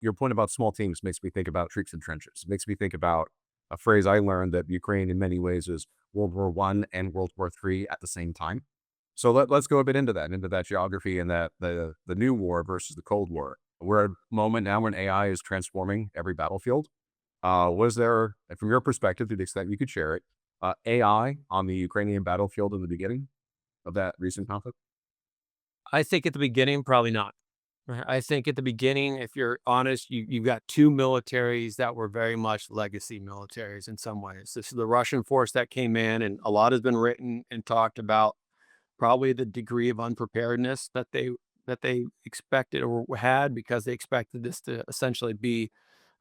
your point about small teams makes me think about troops and trenches. It makes me think about a phrase I learned that Ukraine in many ways is World War I and World War III at the same time. So let's go a bit into that geography and that the new war versus the Cold War. We're at a moment now when AI is transforming every battlefield. Was there, from your perspective, to the extent you could share it, AI on the Ukrainian battlefield in the beginning of that recent conflict? I think at the beginning, probably not. I think at the beginning, if you're honest, you've got two militaries that were very much legacy militaries in some ways. This is the Russian force that came in, and a lot has been written and talked about probably the degree of unpreparedness that they expected or had because they expected this to essentially be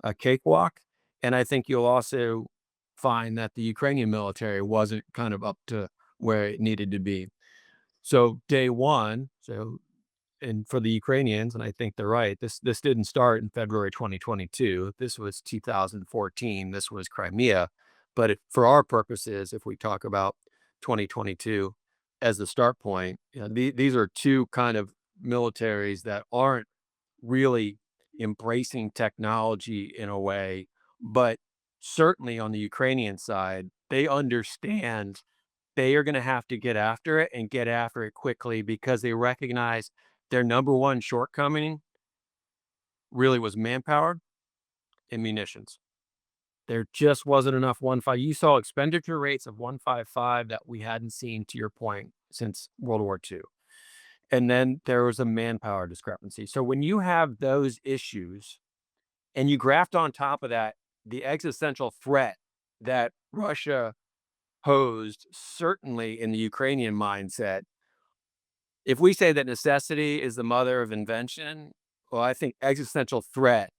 a cakewalk. And I think you'll also find that the Ukrainian military wasn't kind of up to where it needed to be. So day one, and for the Ukrainians, and I think they're right, this didn't start in February 2022. This was 2014. This was Crimea. But for our purposes, if we talk about 2022 as the start point, these are two kind of militaries that aren't really embracing technology in a way, but certainly on the Ukrainian side, they understand they are gonna have to get after it and get after it quickly because they recognize their number one shortcoming really was manpower and munitions. There just wasn't enough 1.5. You saw expenditure rates of 155 that we hadn't seen, to your point, since World War II. And then there was a manpower discrepancy. So when you have those issues and you graft on top of that the existential threat that Russia posed, certainly in the Ukrainian mindset, if we say that necessity is the mother of invention, well, I think existential threat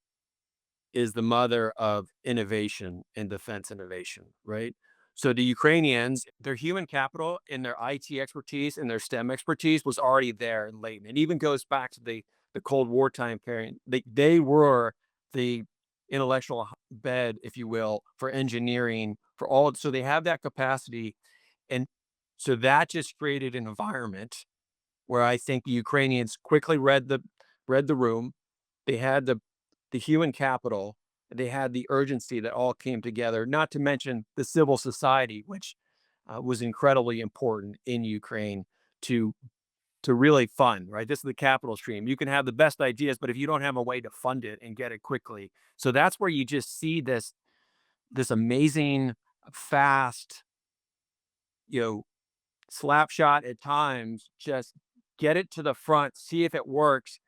is the mother of innovation and defense innovation, right? So the Ukrainians, their human capital and their IT expertise and their STEM expertise was already there and latent. It even goes back to the Cold War time period. They were the intellectual bed, if you will, for engineering, for all. So they have that capacity. And so that just created an environment where I think the Ukrainians quickly read the room. They had the human capital, they had the urgency that all came together, not to mention the civil society, which was incredibly important in Ukraine to really fund, right? This is the capital stream. You can have the best ideas, but if you don't have a way to fund it and get it quickly. So that's where you just see this amazing, fast, you know, slap shot at times, just get it to the front, see if it works,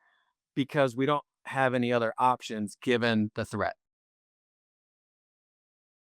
because we don't have any other options given the threat.